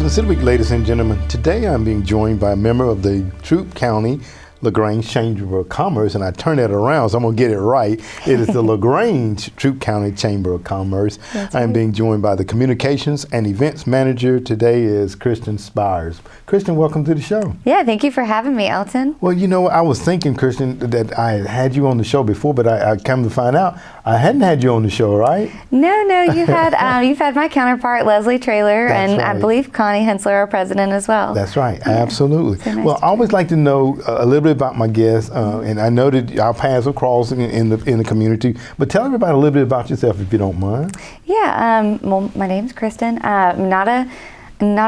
City Week, ladies and gentlemen. Today I'm being joined by a member of the Troup County LaGrange Chamber of Commerce, and I turn that around, so I'm going to get it right. It is the LaGrange Troup County Chamber of Commerce. I am being joined by the Communications and Events Manager. Today is Christan Spires. Christan, welcome to the show. Yeah, thank you for having me, Alton. Well, you know, I was thinking, Christan, that I had you on the show before, but I come to find out I hadn't had you on the show, right? No, you had you've had my counterpart, Leslie Traylor, That's and right. I believe Connie Hensler, our president, as well. That's right, absolutely. So nice well, I always like to know a little bit about my guests, and I know that our paths are crossing in the community, but tell everybody a little bit about yourself if you don't mind. Yeah, well, my name's Christan. I'm not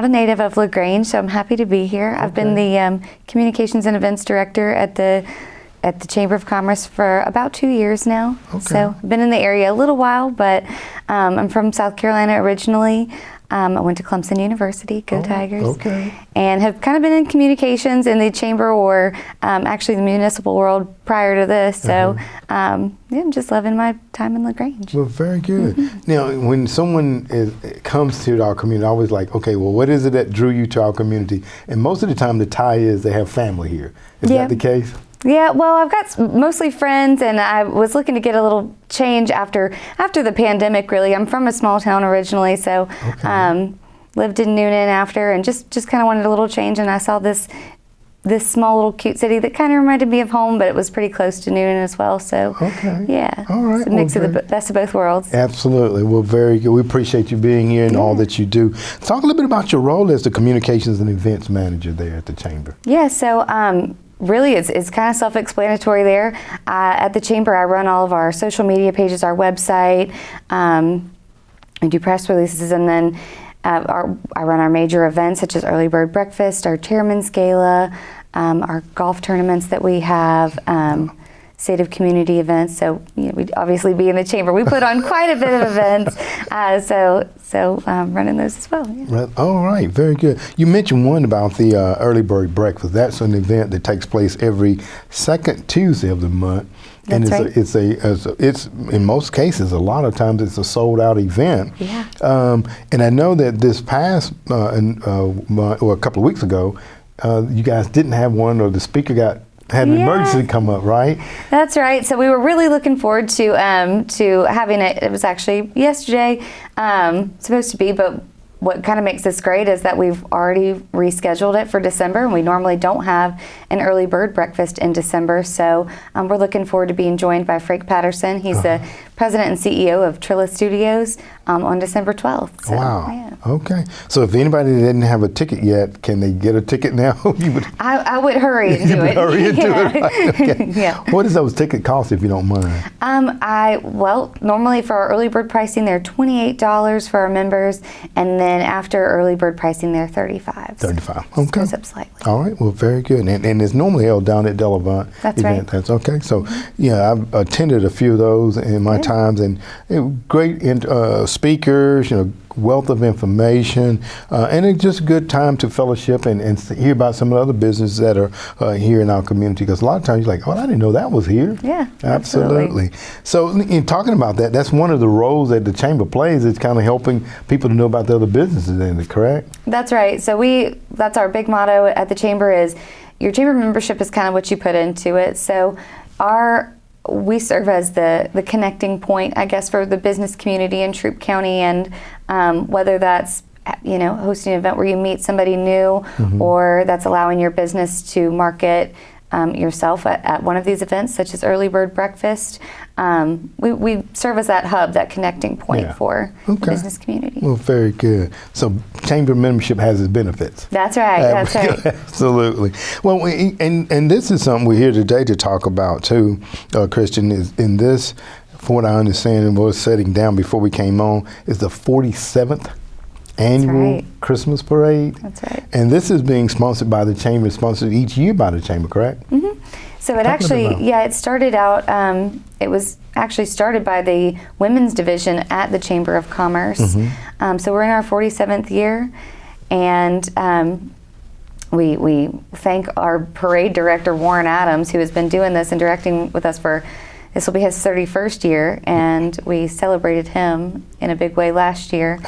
a native of LaGrange, so I'm happy to be here. I've been the Communications and Events Director at the Chamber of Commerce for about 2 years now. So I've been in the area a little while, but I'm from South Carolina originally. I went to Clemson University, go Tigers, and have kind of been in communications in the chamber or actually the municipal world prior to this. So yeah, I'm just loving my time in LaGrange. Well, very good. Now, when someone comes to our community, I always like, okay, well, what is it that drew you to our community? And most of the time the tie is they have family here. Is that the case? Yeah, well, I've got mostly friends, and I was looking to get a little change after the pandemic, really. I'm from a small town originally, so lived in Noonan after, and just kind of wanted a little change, and I saw this small little cute city that kind of reminded me of home, but it was pretty close to Noonan as well, so yeah. All right. It's a mix of the best of both worlds. Absolutely. Well, very good. We appreciate you being here and all that you do. Talk a little bit about your role as the Communications and Events Manager there at the Chamber. Yeah, so really, it's kind of self-explanatory there. At the Chamber, I run all of our social media pages, our website, I do press releases, and then I run our major events such as Early Bird Breakfast, our Chairman's Gala, our golf tournaments that we have, State of Community events. So we'd obviously be in the Chamber. We put on quite a bit of events, so running those as well. Yeah. All right, very good. You mentioned one about the Early Bird Breakfast. That's an event that takes place every second Tuesday of the month. And it's in most cases, a lot of times it's a sold out event. Yeah. And I know that this past or a couple of weeks ago, you guys didn't have one, or the speaker had an emergency come up, right? That's right. So we were really looking forward to having it. It was actually yesterday, supposed to be, but what kind of makes this great is that we've already rescheduled it for December, and we normally don't have an early bird breakfast in December. So we're looking forward to being joined by Frank Patterson. He's the president and CEO of Trilla Studios on December 12th. So, wow. Yeah. Okay. So if anybody didn't have a ticket yet, can they get a ticket now? I would hurry and do it. Hurry and do it. Right? Okay. Yeah. What does those ticket cost, if you don't mind? Well, normally for our early bird pricing, they're $28 for our members, and then after early bird pricing, they're $35. $35. Okay. Goes up slightly. All right. Well, very good. And it's normally held down at Delevant. That's event. right. That's okay. So, yeah, I've attended a few of those in my times, and great speakers, wealth of information, and it's just a good time to fellowship and hear about some of the other businesses that are here in our community, because a lot of times you're like, oh, I didn't know that was here. Yeah, absolutely. So in talking about that, that's one of the roles that the Chamber plays. It's kind of helping people to know about the other businesses in it, correct? That's right. So that's our big motto at the Chamber is your Chamber membership is kind of what you put into it. So we serve as the connecting point, I guess, for the business community in Troup County, and whether that's hosting an event where you meet somebody new, or that's allowing your business to market yourself at one of these events, such as Early Bird Breakfast. We serve as that hub, that connecting point for the business community. Well, very good. So Chamber membership has its benefits. That's right. That's right. Absolutely. Well, and this is something we're here today to talk about too, Christan, is in this, from what I understand and was setting down before we came on, is the 47th annual Christmas parade. That's right. And this is being sponsored by the Chamber, sponsored each year by the Chamber, correct? So it it started out, it was actually started by the women's division at the Chamber of Commerce. So we're in our 47th year, and we thank our parade director, Warren Adams, who has been doing this and directing with us for this will be his 31st year, and we celebrated him in a big way last year.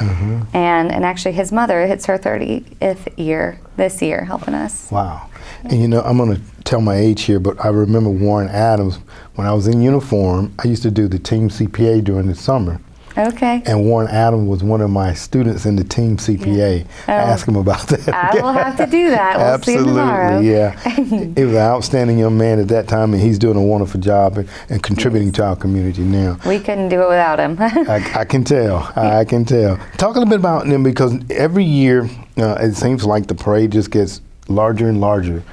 And actually his mother hits her 30th year this year helping us. Wow. And you know, I'm going to tell my age here, but I remember Warren Adams, when I was in uniform, I used to do the team CPA during the summer. Okay. And Warren Adams was one of my students in the team CPA. I asked him about that. I will have to do that. We'll see him tomorrow. Yeah. He was an outstanding young man at that time, and he's doing a wonderful job and contributing to our community now. We couldn't do it without him. I can tell. I can tell. Talk a little bit about them, because every year it seems like the parade just gets larger and larger.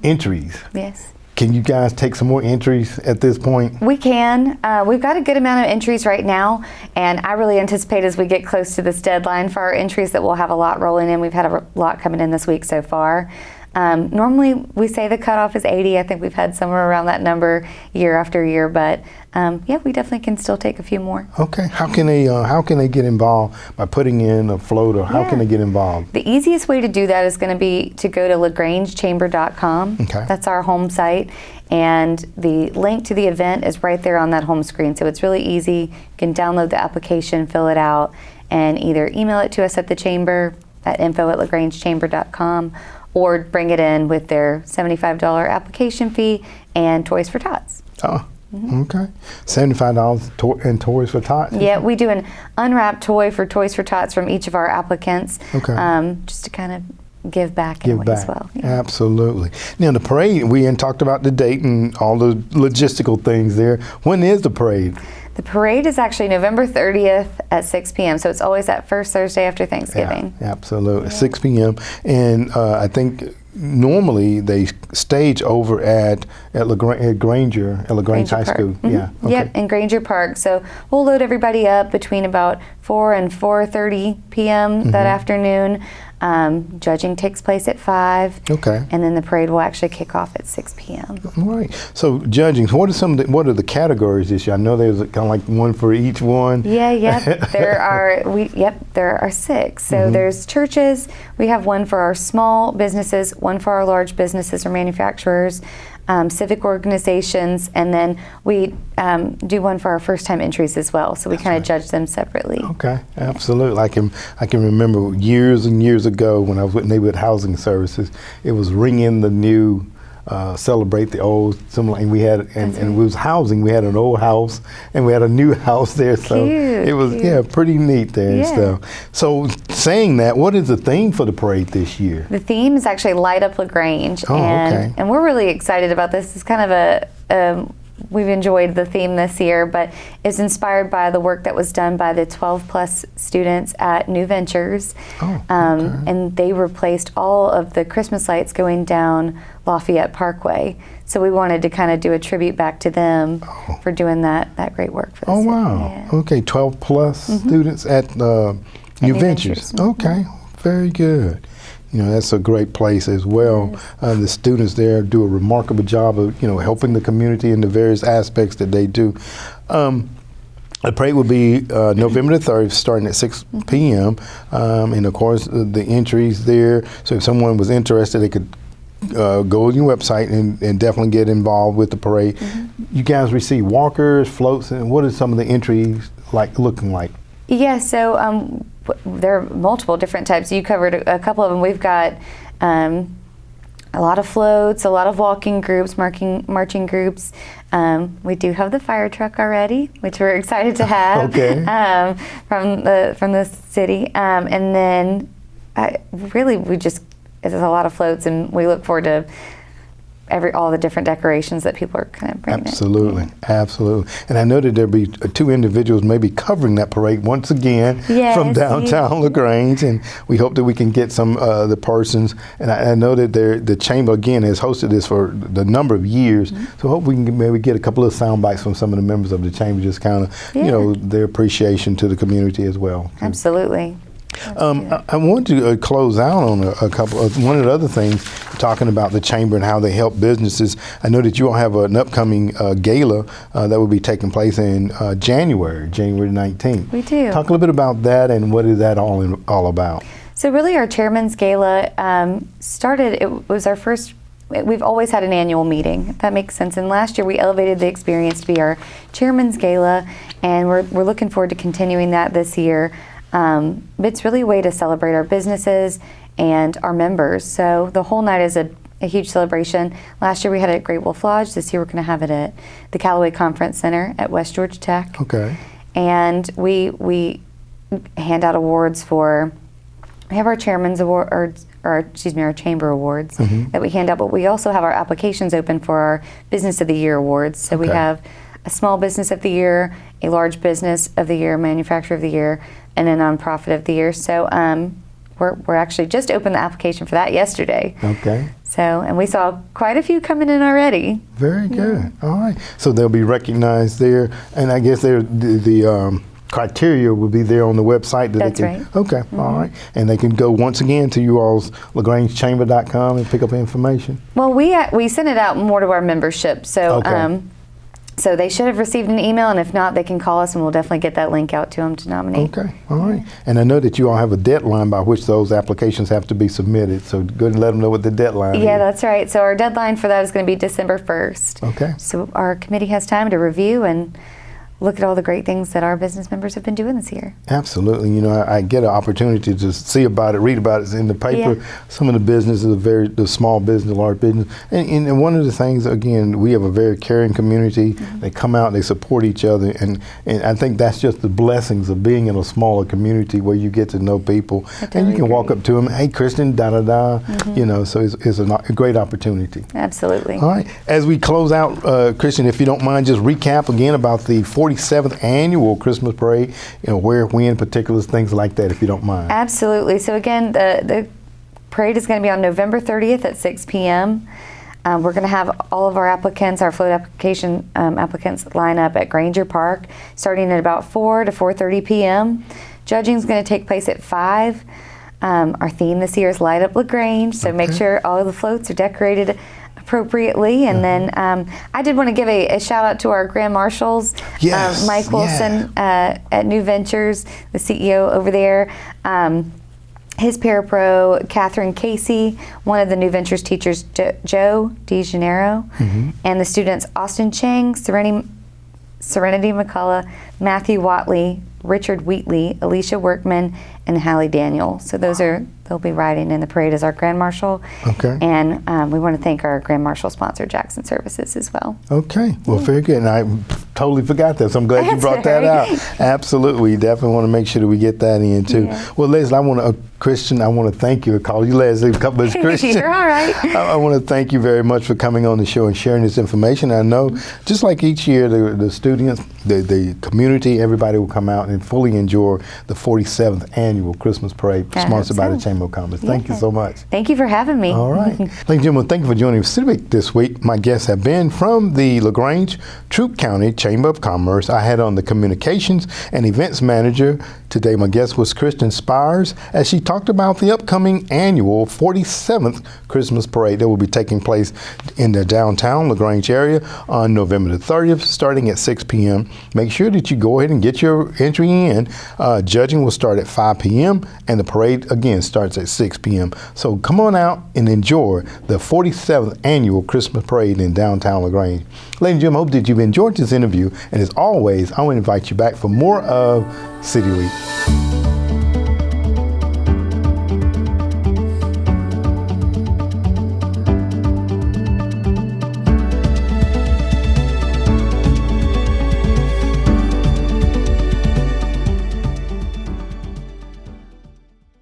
Entries. Yes. Can you guys take some more entries at this point? We can. We've got a good amount of entries right now, and I really anticipate as we get close to this deadline for our entries that we'll have a lot rolling in. We've had a lot coming in this week so far. Normally we say the cutoff is 80. I think we've had somewhere around that number year after year, but yeah, we definitely can still take a few more. Okay. How can they get involved by putting in a float, or how can they get involved? The easiest way to do that is going to be to go to LaGrangeChamber.com. Okay. That's our home site, and the link to the event is right there on that home screen. So it's really easy. You can download the application, fill it out, and either email it to us at the chamber at info@LaGrangeChamber.com, or bring it in with their $75 application fee and Toys for Tots. Oh, okay. $75 and Toys for Tots? Yeah, we do an unwrapped toy for Toys for Tots from each of our applicants, just to kind of give back in a way as well. Yeah. Absolutely. Now the parade, we hadn't talked about the date and all the logistical things there. When is the parade? The parade is actually November 30th at 6 p.m. So it's always that first Thursday after Thanksgiving. Yeah, absolutely. 6 p.m. And I think normally they stage over at LaGrange High School. Yeah. Okay. Yep, in Granger Park. So we'll load everybody up between about 4 and 4:30 p.m. that afternoon. Judging takes place at 5. Okay. And then the parade will actually kick off at 6 p.m. All right. So judging, what are the categories this year? I know there's kind of like one for each one. Yeah. There are 6. So there's churches. We have one for our small businesses, one for our large businesses or manufacturers, civic organizations, and then we do one for our first-time entries as well. So we kind of judge them separately. Okay, absolutely. I can remember years and years ago when I was with Neighborhood Housing Services, it was ring in the new, celebrate the old. And we had, and it was housing. We had an old house and we had a new house there. So it was pretty neat there and stuff. So saying that, what is the theme for the parade this year? The theme is actually Light Up LaGrange, and we're really excited about this. It's kind of we've enjoyed the theme this year, but it's inspired by the work that was done by the 12+ students at New Ventures. And they replaced all of the Christmas lights going down Lafayette Parkway. So we wanted to kind of do a tribute back to them for doing that great work for the city. Wow. Yeah. Okay, 12+ students at New Ventures. Okay, very good. You know, that's a great place as well. The students there do a remarkable job of, helping the community in the various aspects that they do. The parade will be November the 3rd, starting at 6 p.m. And of course, the entries there. So if someone was interested, they could go to your website and definitely get involved with the parade. You guys receive walkers, floats, and what are some of the entries looking like? Yeah, so there are multiple different types. You covered a couple of them. We've got a lot of floats, a lot of walking groups, marching groups. We do have the fire truck already, which we're excited to have from the city. And then there's a lot of floats, and we look forward to all the different decorations that people are kind of bringing. Absolutely. And I know that there'll be 2 individuals maybe covering that parade once again from downtown LaGrange, and we hope that we can get some the persons. And I know that the chamber again has hosted this for the number of years, so I hope we can maybe get a couple of sound bites from some of the members of the chamber, just kind of their appreciation to the community as well. Absolutely. I want to close out on one of the other things, talking about the chamber and how they help businesses. I know that you all have an upcoming gala that will be taking place in January 19th. We do. Talk a little bit about that, and what is that all about? So really our Chairman's Gala started, it was our first we've always had an annual meeting, if that makes sense. And last year we elevated the experience to be our Chairman's Gala, and we're looking forward to continuing that this year. But it's really a way to celebrate our businesses and our members. So the whole night is a huge celebration. Last year we had it at Great Wolf Lodge. This year we're going to have it at the Callaway Conference Center at West Georgia Tech. Okay. And we hand out awards for. We have our Chairman's Award, our Chamber Awards that we hand out, but we also have our applications open for our Business of the Year Awards. So we have a Small Business of the Year, a Large Business of the Year, Manufacturer of the Year, and a Nonprofit of the Year. So we're actually just opened the application for that yesterday. Okay. So, and we saw quite a few coming in already. Very good. All right. So they'll be recognized there, and I guess they're the criteria will be there on the website. That's right. Okay, all right. And they can go once again to you all's LaGrangeChamber.com and pick up information. Well, we send it out more to our membership, so so they should have received an email, and if not, they can call us, and we'll definitely get that link out to them to nominate. Okay, all right. And I know that you all have a deadline by which those applications have to be submitted, so go and let them know what the deadline is. Yeah, that's right. So our deadline for that is going to be December 1st. Okay. So our committee has time to review and look at all the great things that our business members have been doing this year. Absolutely. You know, I get an opportunity to see about it, read about it in the paper. Yeah. Some of the businesses are the small business, large business. And one of the things, again, we have a very caring community. They come out, they support each other. And I think that's just the blessings of being in a smaller community where you get to know people. And you can walk up to them, hey, Christian, da-da-da. You know, so it's a great opportunity. Absolutely. All right. As we close out, Christian, if you don't mind, just recap again about the 47th annual Christmas parade, you know, where, when, particulars, things like that, if you don't mind. Absolutely. So again, the parade is going to be on November 30th at 6 p.m. We're going to have all of our applicants, our float application applicants, line up at Granger Park, starting at about 4 to 4:30 p.m. Judging is going to take place at 5. Our theme this year is Light Up LaGrange, so make sure all of the floats are decorated appropriately. And then I did want to give a shout out to our Grand Marshals, Mike Wilson at New Ventures, the CEO over there, his parapro, Catherine Casey, one of the New Ventures teachers, Joe DeGennaro, and the students Austin Chang, Serenity McCullough, Matthew Watley, Richard Wheatley, Alicia Workman, and Hallie Daniel. So they'll be riding in the parade as our Grand Marshal. Okay. And we want to thank our Grand Marshal sponsor, Jackson Services, as well. Okay. Well, very good. And I totally forgot that, so I'm glad you brought that out. Absolutely. Definitely want to make sure that we get that in, too. Yeah. Well, Leslie, Christian, I want to thank you. I call you Leslie, a couple of Christian. You're all right. I want to thank you very much for coming on the show and sharing this information. I know, just like each year, the students, the community, everybody will come out and fully enjoy the 47th annual Christmas parade sponsored by the Chamber of Commerce. Thank you so much. Thank you for having me. All right. Ladies and gentlemen, thank you for joining Civic this week. My guests have been from the LaGrange, Troup County Chamber of Commerce. I had on the Communications and Events Manager. Today, my guest was Christan Spires, as she talked about the upcoming annual 47th Christmas parade that will be taking place in the downtown LaGrange area on November the 30th, starting at 6 p.m. Make sure that you go ahead and get your entry in. Judging will start at 5 p.m. and the parade again starts at 6 p.m. So come on out and enjoy the 47th annual Christmas parade in downtown LaGrange. Ladies and gentlemen, I hope that you've enjoyed this interview, and as always, I want to invite you back for more of City Week.